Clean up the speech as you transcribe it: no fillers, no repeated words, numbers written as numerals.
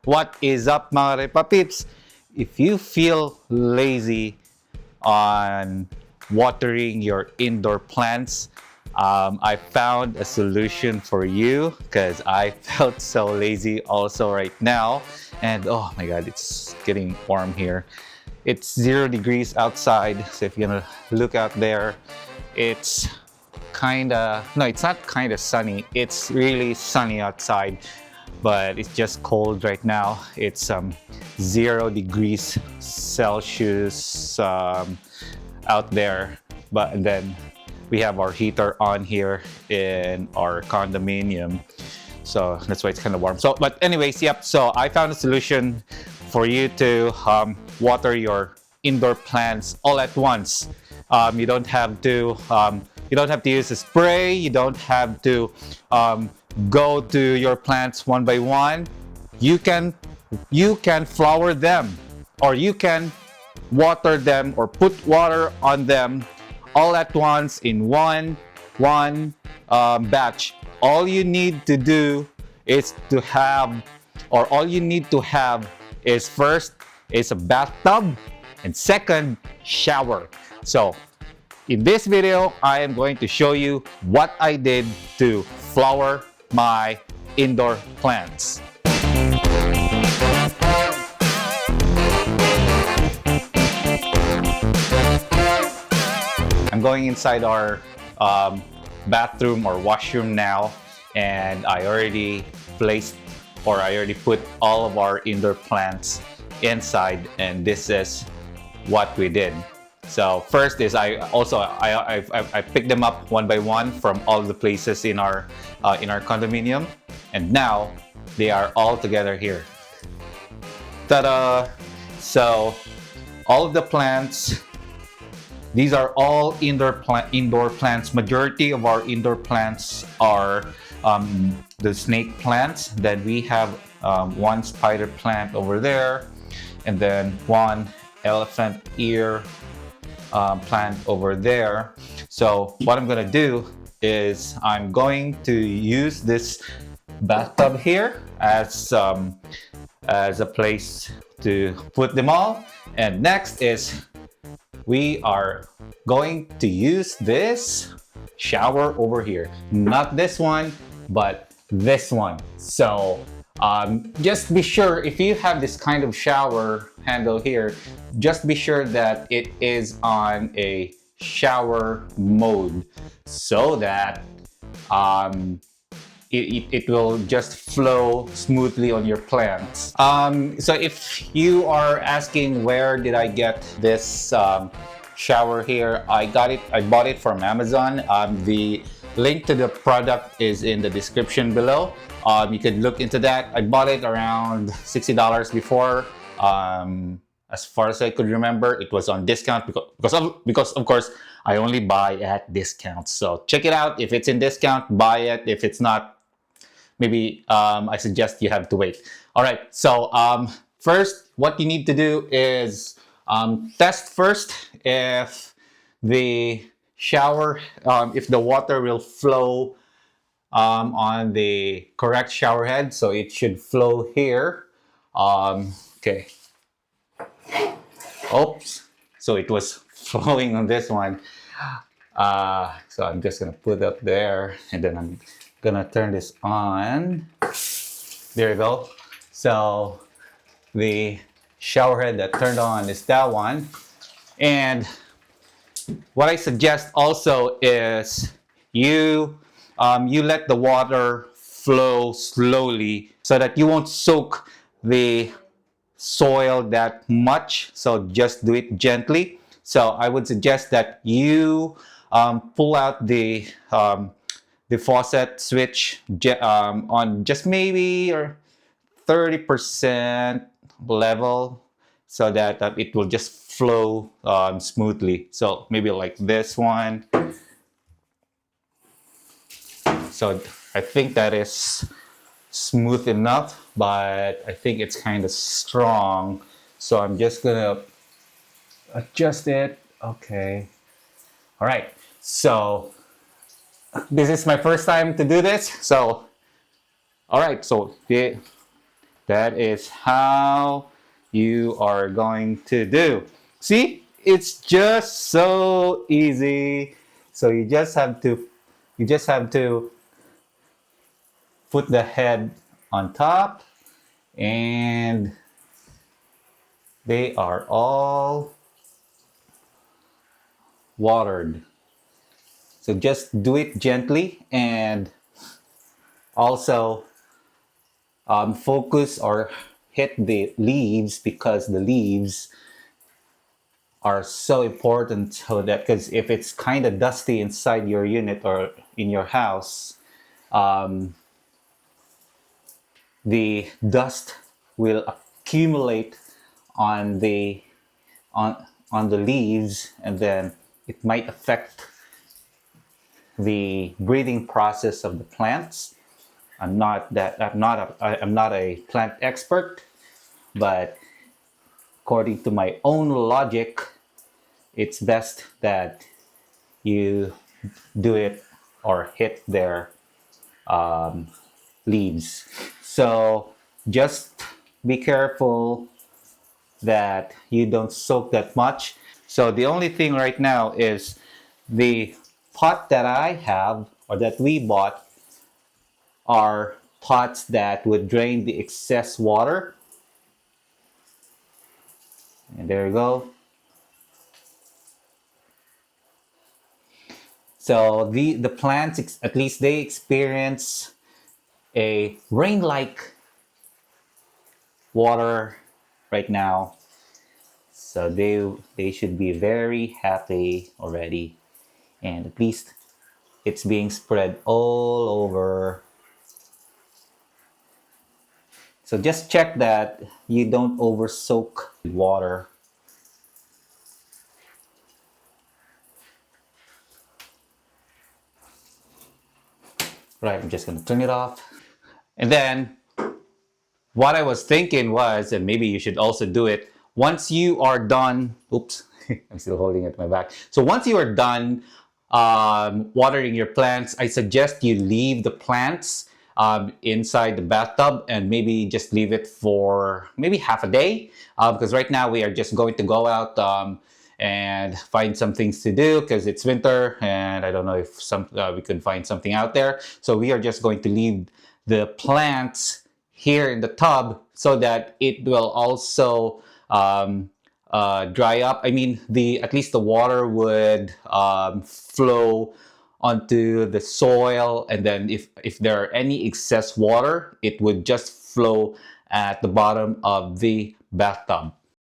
What is up mga Repa Pips? If you feel lazy on watering your indoor plants, I found a solution for you because I felt so lazy also right now. And oh my god, it's getting warm here. It's 0 degrees outside, so if you're gonna look out there, it's no, it's not kind of sunny. It's really sunny outside, but it's just cold right now. It's 0 degrees Celsius out there, but then we have our heater on here in our condominium, so that's why it's kind of warm. So, but anyways, yep. So I found a solution for you to water your indoor plants all at once. You don't have to use a spray. You don't have to go to your plants one by one. You can flower them, or you can water them or put water on them all at once in one batch. All you need to do is to have, or all you need to have is first is a bathtub, and second, shower. So in this video, I am going to show you what I did to flower my indoor plants. I'm going inside our bathroom or washroom now, and I already put all of our indoor plants inside, and this is what we did. So first is I picked them up one by one from all the places in our condominium, and now they are all together here. Ta-da! So all of the plants, these are all indoor plants. Majority of our indoor plants are the snake plants. Then we have one spider plant over there, and then one elephant ear plant over there. So what I'm gonna do is I'm going to use this bathtub here as a place to put them all. And next is we are going to use this shower over here. Not this one, but this one. So just be sure, if you have this kind of shower handle here, just be sure that it is on a shower mode, so that it will just flow smoothly on your plants. So if you are asking where did I get this shower here, I bought it from Amazon. The link to the product is in the description below. You can look into that. I bought it around $60 before. As far as I could remember, it was on discount because of course I only buy at discounts. So check it out. If it's in discount, buy it. If it's not, maybe I suggest you have to wait. All right. So first, what you need to do is test first if the shower, if the water will flow on the correct shower head. So it should flow here. Okay. Oops. So it was flowing on this one. So I'm just gonna put it up there, and then I'm gonna turn this on. There you go. So the shower head that turned on is that one. And what I suggest also is you let the water flow slowly so that you won't soak the soil that much. So just do it gently. So I would suggest that you pull out the faucet switch on just maybe 30% level, so that it will just flow smoothly. So maybe like this one. So I think that is smooth enough, but I think it's kind of strong. So I'm just gonna adjust it. Okay. All right. So this is my first time to do this. So, all right. So That is how you are going to do. See, it's just so easy. So you just have to put the head on top, and they are all watered. So just do it gently, and also focus or hit the leaves, because the leaves are so important, so that because if it's kind of dusty inside your unit or in your house, um, the dust will accumulate on the on the leaves, and then it might affect the breathing process of the plants. I'm not a plant expert, but according to my own logic, it's best that you do it or hit their leaves. So just be careful that you don't soak that much. So the only thing right now is the pot that I have or that we bought are pots that would drain the excess water. And there you go. So the plants, at least they experience a rain-like water right now. So they should be very happy already. And at least it's being spread all over. So just check that you don't over soak water. Right, I'm just gonna turn it off. And then what I was thinking was, and maybe you should also do it, once you are done, oops, I'm still holding it to my back. So once you are done watering your plants, I suggest you leave the plants inside the bathtub and maybe just leave it for maybe half a day. Because right now we are just going to go out and find some things to do because it's winter, and I don't know if we could find something out there. So we are just going to leave the plants here in the tub so that it will also dry up. I mean, at least the water would flow onto the soil, and then if there are any excess water, it would just flow at the bottom of the bathtub.